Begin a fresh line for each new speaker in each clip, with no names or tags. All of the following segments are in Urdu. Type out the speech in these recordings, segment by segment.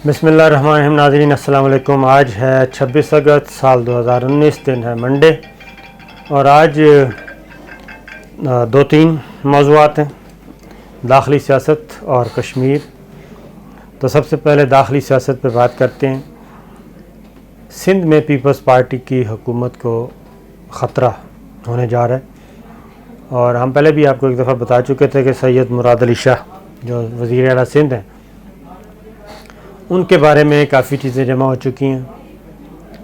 بسم اللہ الرحمن الرحیم. ناظرین السلام علیکم. آج ہے 26 اگست سال 2019، دن ہے منڈے، اور آج دو تین موضوعات ہیں: داخلی سیاست اور کشمیر. تو سب سے پہلے داخلی سیاست پہ بات کرتے ہیں. سندھ میں پیپلز پارٹی کی حکومت کو خطرہ ہونے جا رہا ہے، اور ہم پہلے بھی آپ کو ایک دفعہ بتا چکے تھے کہ سید مراد علی شاہ جو وزیر اعلیٰ سندھ ہیں، ان کے بارے میں کافی چیزیں جمع ہو چکی ہیں،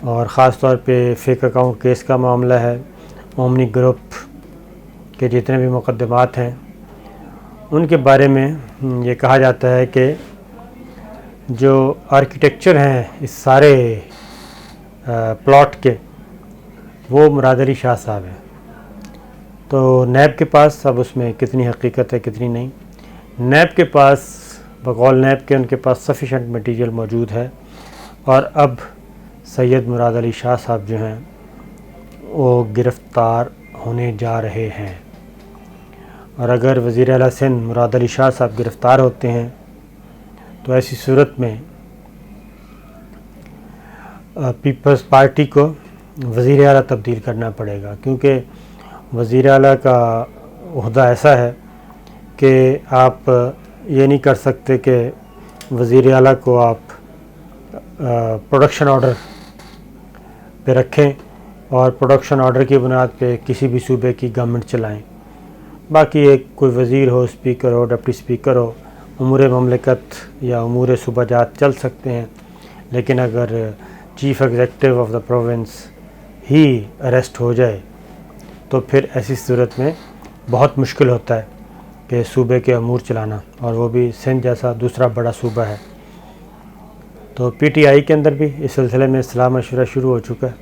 اور خاص طور پہ فیک اکاؤنٹ کیس کا معاملہ ہے. اومنی گروپ کے جتنے بھی مقدمات ہیں ان کے بارے میں یہ کہا جاتا ہے کہ جو آرکیٹیکچر ہیں اس سارے پلاٹ کے، وہ مراد علی شاہ صاحب ہیں. تو نیب کے پاس اب اس میں کتنی حقیقت ہے کتنی نہیں. نیب کے پاس بقول نیب کے ان کے پاس سفیشینٹ مٹیریل موجود ہے، اور اب سید مراد علی شاہ صاحب جو ہیں وہ گرفتار ہونے جا رہے ہیں. اور اگر وزیر اعلیٰ سندھ مراد علی شاہ صاحب گرفتار ہوتے ہیں تو ایسی صورت میں پیپلز پارٹی کو وزیر اعلیٰ تبدیل کرنا پڑے گا، کیونکہ وزیر اعلیٰ کا عہدہ ایسا ہے کہ آپ یہ نہیں کر سکتے کہ وزیر اعلیٰ کو آپ پروڈکشن آرڈر پہ رکھیں اور پروڈکشن آرڈر کی بنیاد پہ کسی بھی صوبے کی گورنمنٹ چلائیں. باقی ایک کوئی وزیر ہو، اسپیکر ہو، ڈپٹی اسپیکر ہو، امور مملکت یا امور صوبہ جات چل سکتے ہیں، لیکن اگر chief executive of the province ہی اریسٹ ہو جائے تو پھر ایسی صورت میں بہت مشکل ہوتا ہے کہ صوبے کے امور چلانا، اور وہ بھی سندھ جیسا دوسرا بڑا صوبہ ہے. تو پی ٹی آئی کے اندر بھی اس سلسلے میں صلاح مشورہ شروع ہو چکا ہے،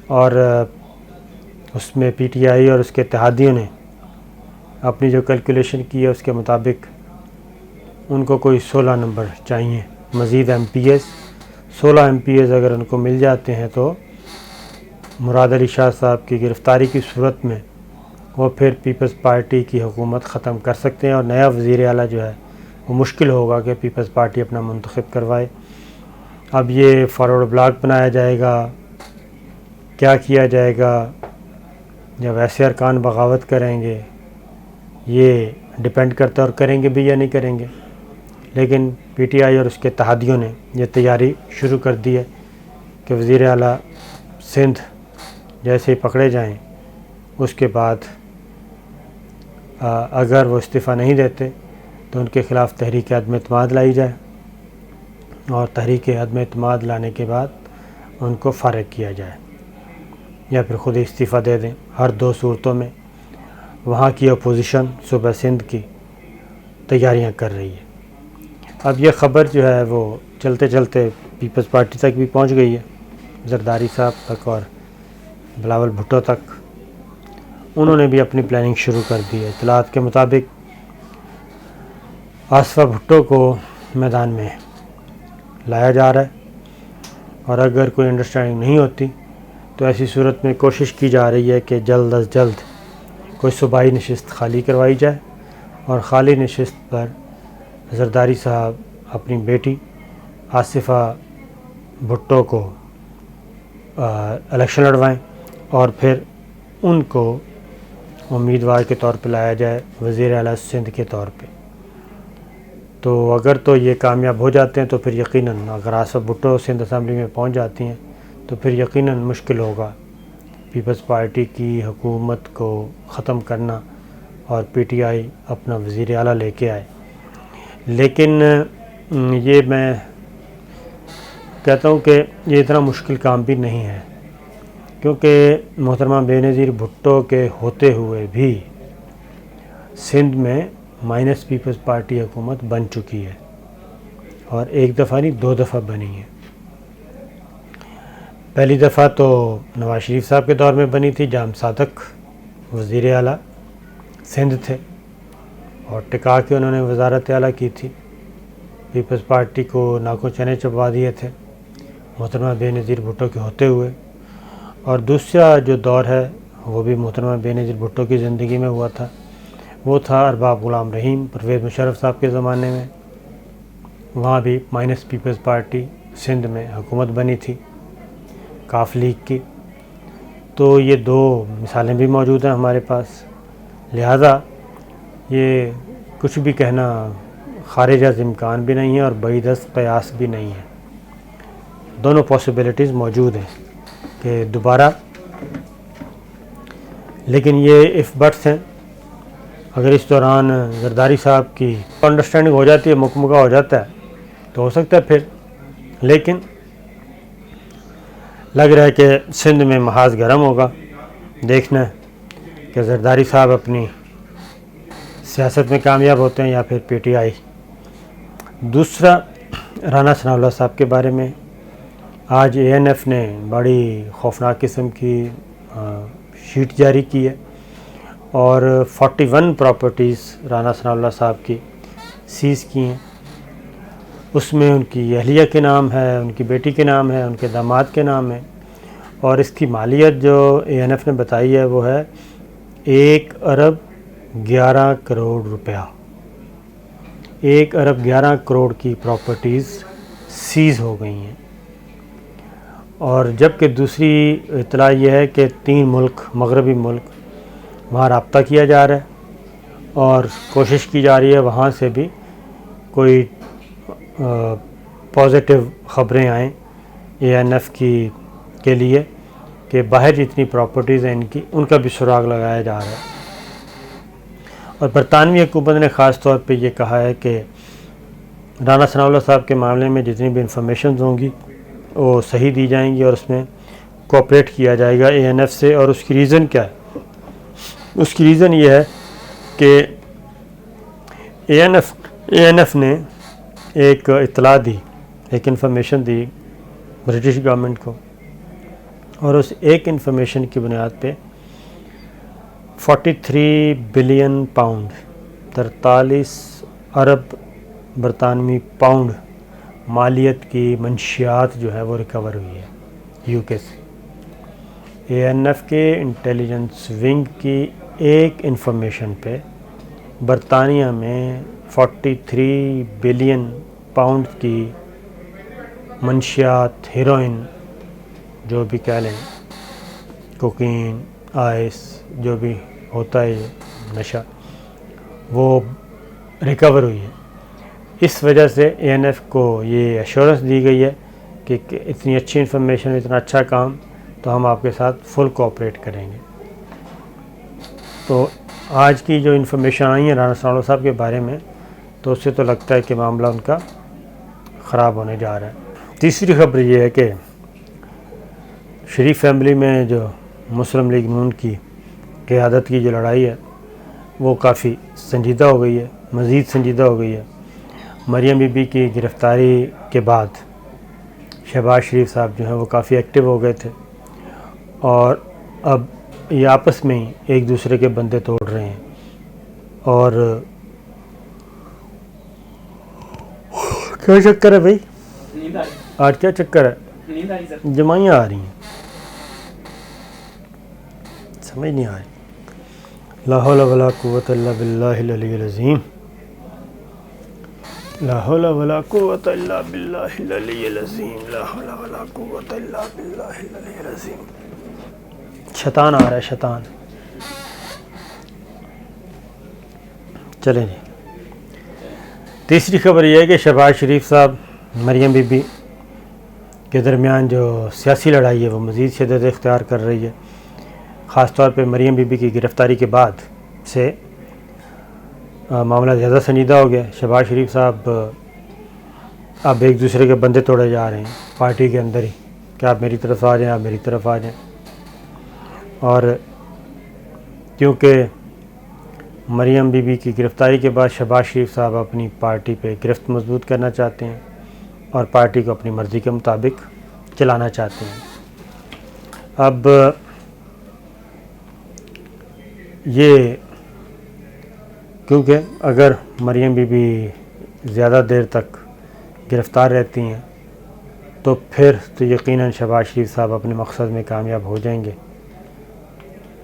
اور اس میں پی ٹی آئی اور اس کے اتحادیوں نے اپنی جو کیلکولیشن کی ہے اس کے مطابق ان کو کوئی 16 نمبر چاہیے مزید MPs. 16 MPs اگر ان کو مل جاتے ہیں تو مراد علی شاہ صاحب کی گرفتاری کی صورت میں وہ پھر پیپلز پارٹی کی حکومت ختم کر سکتے ہیں، اور نیا وزیر اعلیٰ جو ہے وہ مشکل ہوگا کہ پیپلز پارٹی اپنا منتخب کروائے. اب یہ فارورڈ بلاک بنایا جائے گا، کیا کیا جائے گا، جب ایسے ارکان بغاوت کریں گے یہ ڈیپینڈ کرتا ہے، اور کریں گے بھی یا نہیں کریں گے. لیکن پی ٹی آئی اور اس کے اتحادیوں نے یہ تیاری شروع کر دی ہے کہ وزیر اعلیٰ سندھ جیسے ہی پکڑے جائیں اس کے بعد اگر وہ استعفیٰ نہیں دیتے تو ان کے خلاف تحریک عدم اعتماد لائی جائے، اور تحریک عدم اعتماد لانے کے بعد ان کو فارغ کیا جائے یا پھر خود ہی استعفیٰ دے دیں. ہر دو صورتوں میں وہاں کی اپوزیشن صوبہ سندھ کی تیاریاں کر رہی ہے. اب یہ خبر جو ہے وہ چلتے چلتے پیپلز پارٹی تک بھی پہنچ گئی ہے، زرداری صاحب تک اور بلاول بھٹو تک. انہوں نے بھی اپنی پلاننگ شروع کر دی ہے. اطلاعات کے مطابق آصفہ بھٹو کو میدان میں لایا جا رہا ہے، اور اگر کوئی انڈرسٹینڈنگ نہیں ہوتی تو ایسی صورت میں کوشش کی جا رہی ہے کہ جلد از جلد کوئی صوبائی نشست خالی کروائی جائے، اور خالی نشست پر زرداری صاحب اپنی بیٹی آصفہ بھٹو کو الیکشن لڑوائیں، اور پھر ان کو امیدوار کے طور پہ لایا جائے وزیر اعلیٰ سندھ کے طور پہ. تو اگر تو یہ کامیاب ہو جاتے ہیں تو پھر یقیناً اگر آصفہ بھٹو سندھ اسمبلی میں پہنچ جاتی ہیں تو پھر یقیناً مشکل ہوگا پیپلز پارٹی کی حکومت کو ختم کرنا اور پی ٹی آئی اپنا وزیر اعلیٰ لے کے آئے. لیکن یہ میں کہتا ہوں کہ یہ اتنا مشکل کام بھی نہیں ہے، کیونکہ محترمہ بے نظیر بھٹو کے ہوتے ہوئے بھی سندھ میں مائنس پیپلز پارٹی حکومت بن چکی ہے، اور ایک دفعہ نہیں 2 دفعہ بنی ہے. پہلی دفعہ تو نواز شریف صاحب کے دور میں بنی تھی، جہاں صادق وزیر اعلیٰ سندھ تھے، اور ٹکا کے انہوں نے وزارت اعلیٰ کی تھی. پیپلز پارٹی کو ناکوں چنے چبوا دیے تھے محترمہ بے نظیر بھٹو کے ہوتے ہوئے. اور دوسرا جو دور ہے وہ بھی محترمہ بے نظیر بھٹو کی زندگی میں ہوا تھا، وہ تھا ارباب غلام رحیم پرویز مشرف صاحب کے زمانے میں. وہاں بھی مائنس پیپلز پارٹی سندھ میں حکومت بنی تھی کاف لیگ کی. تو یہ دو مثالیں بھی موجود ہیں ہمارے پاس. لہذا یہ کچھ بھی کہنا خارج از امکان بھی نہیں ہے اور بعید از قیاس بھی نہیں ہے. دونوں پاسبلٹیز موجود ہیں کہ دوبارہ. لیکن یہ اف بٹس ہیں. اگر اس دوران زرداری صاحب کی انڈرسٹینڈنگ ہو جاتی ہے, مکمکہ ہو جاتا ہے, تو ہو سکتا ہے پھر. لیکن لگ رہا ہے کہ سندھ میں محاذ گرم ہوگا. دیکھنا ہے کہ زرداری صاحب اپنی سیاست میں کامیاب ہوتے ہیں یا پھر پی ٹی آئی. دوسرا رانا ثناء اللہ صاحب کے بارے میں. آج اے این ایف نے بڑی خوفناک قسم کی شیٹ جاری کی ہے اور 41 پراپرٹیز رانا ثناء اللہ صاحب کی سیز کی ہیں. اس میں ان کی اہلیہ کے نام ہے, ان کی بیٹی کے نام ہے, ان کے داماد کے نام ہے. اور اس کی مالیت جو اے این ایف نے بتائی ہے وہ ہے 1 ارب 11 کروڑ روپیہ. 1 ارب 11 کروڑ کی پراپرٹیز سیز ہو گئی ہیں. اور جبکہ دوسری اطلاع یہ ہے کہ 3 ملک مغربی ملک وہاں رابطہ کیا جا رہا ہے اور کوشش کی جا رہی ہے وہاں سے بھی کوئی پازیٹیو خبریں آئیں اے این ایف کے لیے کہ باہر جتنی پراپرٹیز ہیں ان کا بھی سراغ لگایا جا رہا ہے. اور برطانوی حکومت نے خاص طور پہ یہ کہا ہے کہ رانا ثناء اللہ صاحب کے معاملے میں جتنی بھی انفارمیشنز ہوں گی وہ صحیح دی جائیں گی اور اس میں کوآپریٹ کیا جائے گا اے این ایف سے. اور اس کی ریزن کیا ہے؟ اس کی ریزن یہ ہے کہ اے این ایف نے ایک اطلاع دی, ایک انفارمیشن دی برٹش گورنمنٹ کو, اور اس ایک انفارمیشن کی بنیاد پہ 43 بلین پاؤنڈ 43 ارب برطانوی پاؤنڈ مالیت کی منشیات جو ہے وہ ریکور ہوئی ہے یو کے سے. اے این ایف کے انٹیلیجنس ونگ کی ایک انفارمیشن پہ برطانیہ میں 43 بلین پاؤنڈ کی منشیات, ہیروئن جو بھی کہہ لیں, کوکین, آئس, جو بھی ہوتا ہے نشہ, وہ ریکور ہوئی ہے. اس وجہ سے اے این ایف کو یہ ایشورنس دی گئی ہے کہ اتنی اچھی انفارمیشن, اتنا اچھا کام, تو ہم آپ کے ساتھ فل کوآپریٹ کریں گے. تو آج کی جو انفارمیشن آئی ہیں رانا ثناء اللہ صاحب کے بارے میں, تو اس سے تو لگتا ہے کہ معاملہ ان کا خراب ہونے جا رہا ہے. تیسری خبر یہ ہے کہ شریف فیملی میں جو مسلم لیگ نون کی قیادت کی جو لڑائی ہے وہ کافی سنجیدہ ہو گئی ہے, مزید سنجیدہ ہو گئی ہے. مریم بی بی کی گرفتاری کے بعد شہباز شریف صاحب جو ہیں وہ کافی ایکٹیو ہو گئے تھے اور اب یہ آپس میں ہی ایک دوسرے کے بندے توڑ رہے ہیں. اور کیا چکر ہے بھائی, آج کیا چکر ہے؟ جمائیاں آ رہی ہیں, سمجھ نہیں آ رہی. لا حول ولا قوت الا باللہ العلی العظیم. لا حول ولا قوت الا باللہ العلی العظیم. لا حول ولا قوت الا باللہ العلی العظیم. شیطان آ رہا ہے, شیطان. چلیں جی. تیسری خبر یہ ہے کہ شہباز شریف صاحب مریم بی بی کے درمیان جو سیاسی لڑائی ہے وہ مزید شدت اختیار کر رہی ہے. خاص طور پہ مریم بی بی کی گرفتاری کے بعد سے معاملہ زیادہ سنجیدہ ہو گیا. شہباز شریف صاحب اب ایک دوسرے کے بندے توڑے جا رہے ہیں پارٹی کے اندر ہی کہ آپ میری طرف آ جائیں, آپ میری طرف آ جائیں. اور کیونکہ مریم بی بی کی گرفتاری کے بعد شہباز شریف صاحب اپنی پارٹی پہ گرفت مضبوط کرنا چاہتے ہیں اور پارٹی کو اپنی مرضی کے مطابق چلانا چاہتے ہیں. اب یہ کیونکہ اگر مریم بی بی زیادہ دیر تک گرفتار رہتی ہیں تو پھر تو یقیناً شہباز شریف صاحب اپنے مقصد میں کامیاب ہو جائیں گے,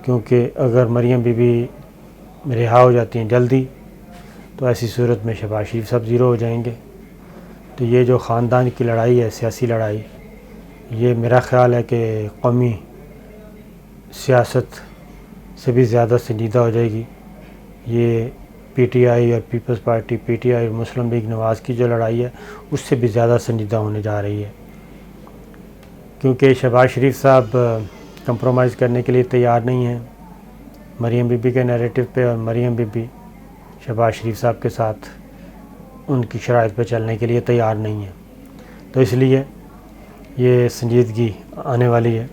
کیونکہ اگر مریم بی بی رہا ہو جاتی ہیں جلدی تو ایسی صورت میں شہباز شریف صاحب زیرو ہو جائیں گے. تو یہ جو خاندان کی لڑائی ہے، سیاسی لڑائی، یہ میرا خیال ہے کہ قومی سیاست سے بھی زیادہ سنجیدہ ہو جائے گی۔ یہ پی ٹی آئی اور پیپلز پارٹی، پی ٹی آئی اور مسلم لیگ نواز کی جو لڑائی ہے اس سے بھی زیادہ سنجیدہ ہونے جا رہی ہے، کیونکہ شہباز شریف صاحب کمپرومائز کرنے کے لیے تیار نہیں ہیں مریم بی بی کے نیریٹو پہ، اور مریم بی بی شہباز شریف صاحب کے ساتھ ان کی شرائط پہ چلنے کے لیے تیار نہیں ہیں، تو اس لیے یہ سنجیدگی آنے والی ہے،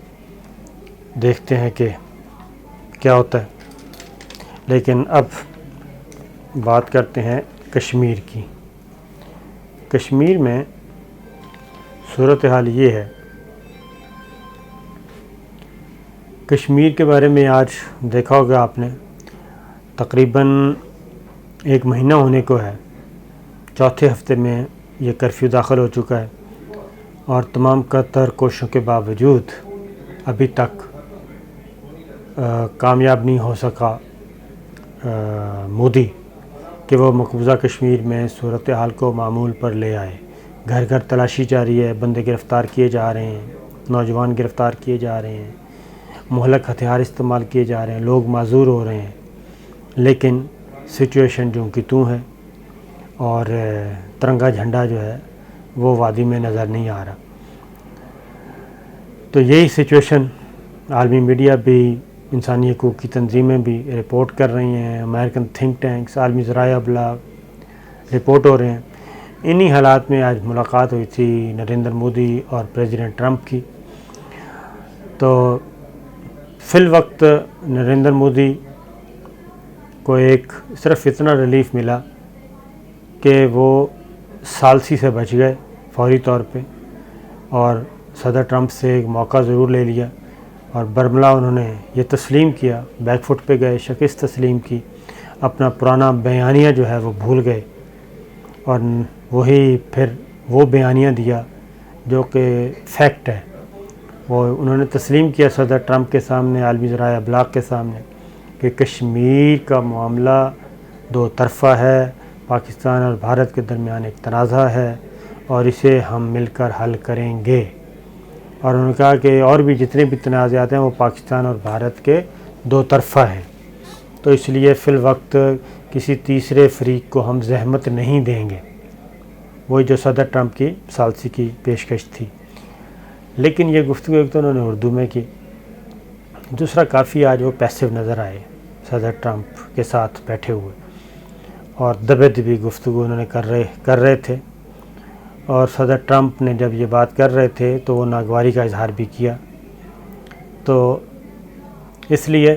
دیکھتے ہیں کہ کیا ہوتا ہے۔ لیکن اب بات کرتے ہیں کشمیر کی۔ کشمیر میں صورتحال یہ ہے، کشمیر کے بارے میں آج دیکھا ہوگا آپ نے، تقریباً 1 مہینہ ہونے کو ہے، چوتھے ہفتے میں یہ کرفیو داخل ہو چکا ہے، اور تمام کا تر کوششوں کے باوجود ابھی تک کامیاب نہیں ہو سکا مودی کہ وہ مقبوضہ کشمیر میں صورتحال کو معمول پر لے آئے۔ گھر گھر تلاشی جاری ہے، بندے گرفتار کیے جا رہے ہیں، نوجوان گرفتار کیے جا رہے ہیں، مہلک ہتھیار استعمال کیے جا رہے ہیں، لوگ معذور ہو رہے ہیں، لیکن سچویشن جو کی توں ہے، اور ترنگا جھنڈا جو ہے وہ وادی میں نظر نہیں آ رہا۔ تو یہی سچویشن عالمی میڈیا بھی، انسانی حقوق کی تنظیمیں بھی رپورٹ کر رہی ہیں، امریکن تھنک ٹینکس، عالمی ذرائع ابلاغ رپورٹ ہو رہے ہیں۔ انہی حالات میں آج ملاقات ہوئی تھی نریندر مودی اور پریزیڈنٹ ٹرمپ کی۔ تو فی الوقت نریندر مودی کو ایک صرف اتنا ریلیف ملا کہ وہ ثالثی سے بچ گئے فوری طور پہ، اور صدر ٹرمپ سے ایک موقع ضرور لے لیا، اور برملا انہوں نے یہ تسلیم کیا، بیک فٹ پہ گئے، شکست تسلیم کی، اپنا پرانا بیانیہ جو ہے وہ بھول گئے، اور وہی پھر وہ بیانیہ دیا جو کہ فیکٹ ہے، وہ انہوں نے تسلیم کیا صدر ٹرمپ کے سامنے، عالمی ذرائع ابلاغ کے سامنے، کہ کشمیر کا معاملہ 2 طرفہ ہے، پاکستان اور بھارت کے درمیان ایک تنازع ہے، اور اسے ہم مل کر حل کریں گے۔ اور انہوں نے کہا کہ اور بھی جتنے بھی تنازعات ہیں وہ پاکستان اور بھارت کے 2 طرفہ ہیں، تو اس لیے فی الوقت کسی تیسرے فریق کو ہم زحمت نہیں دیں گے، وہی جو صدر ٹرمپ کی ثالثی کی پیشکش تھی۔ لیکن یہ گفتگو ایک تو انہوں نے اردو میں کی، دوسرا کافی آج وہ پیسو نظر آئے صدر ٹرمپ کے ساتھ بیٹھے ہوئے، اور دبے دبی گفتگو انہوں نے کر رہے تھے، اور صدر ٹرمپ نے جب یہ بات کر رہے تھے تو وہ ناگواری کا اظہار بھی کیا۔ تو اس لیے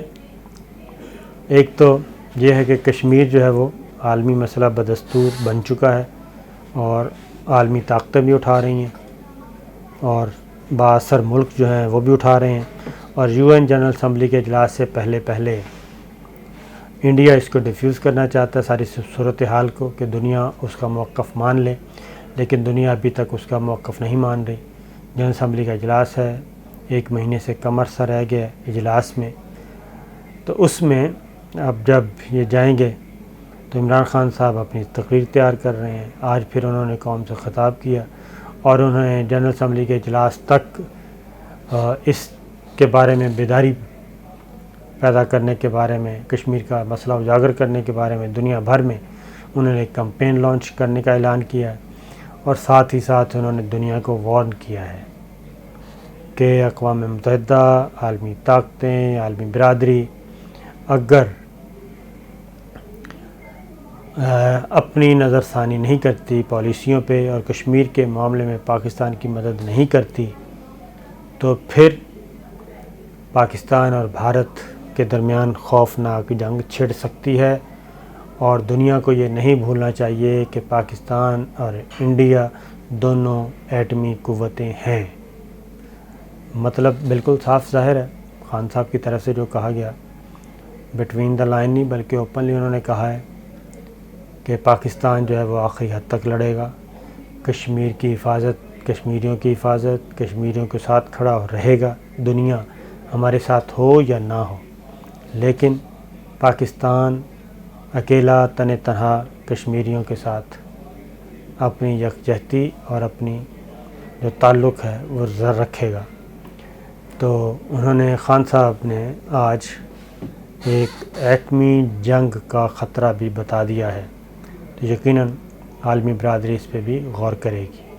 ایک تو یہ ہے کہ کشمیر جو ہے وہ عالمی مسئلہ بدستور بن چکا ہے، اور عالمی طاقتیں بھی اٹھا رہی ہیں، اور بااثر ملک جو ہیں وہ بھی اٹھا رہے ہیں، اور UN جنرل اسمبلی کے اجلاس سے پہلے انڈیا اس کو ڈیفیوز کرنا چاہتا ہے ساری صورتحال کو، کہ دنیا اس کا موقف مان لے، لیکن دنیا ابھی تک اس کا موقف نہیں مان رہی۔ جنرل اسمبلی کا اجلاس ہے، 1 مہینے سے کم عرصہ رہ گیا اجلاس میں، تو اس میں اب جب یہ جائیں گے تو عمران خان صاحب اپنی تقریر تیار کر رہے ہیں۔ آج پھر انہوں نے قوم سے خطاب کیا، اور انہوں نے جنرل اسمبلی کے اجلاس تک اس کے بارے میں بیداری پیدا کرنے کے بارے میں، کشمیر کا مسئلہ اجاگر کرنے کے بارے میں دنیا بھر میں انہوں نے ایک کمپین لانچ کرنے کا اعلان کیا ہے، اور ساتھ ہی ساتھ انہوں نے دنیا کو وارن کیا ہے کہ اقوام متحدہ، عالمی طاقتیں، عالمی برادری اگر اپنی نظر ثانی نہیں کرتی پالیسیوں پہ، اور کشمیر کے معاملے میں پاکستان کی مدد نہیں کرتی، تو پھر پاکستان اور بھارت کے درمیان خوفناک جنگ چھڑ سکتی ہے۔ اور دنیا کو یہ نہیں بھولنا چاہیے کہ پاکستان اور انڈیا دونوں ایٹمی قوتیں ہیں۔ مطلب بالکل صاف ظاہر ہے، خان صاحب کی طرف سے جو کہا گیا، بٹوین دا لائن نہیں بلکہ اوپنلی انہوں نے کہا ہے کہ پاکستان جو ہے وہ آخری حد تک لڑے گا، کشمیر کی حفاظت، کشمیریوں کی حفاظت، کشمیریوں کے ساتھ کھڑا رہے گا، دنیا ہمارے ساتھ ہو یا نہ ہو، لیکن پاکستان اکیلا تنہا کشمیریوں کے ساتھ اپنی یکجہتی اور اپنی جو تعلق ہے وہ رکھے گا۔ تو انہوں نے خان صاحب نے آج ایک ایٹمی جنگ کا خطرہ بھی بتا دیا ہے، تو یقیناً عالمی برادری اس پہ بھی غور کرے گی۔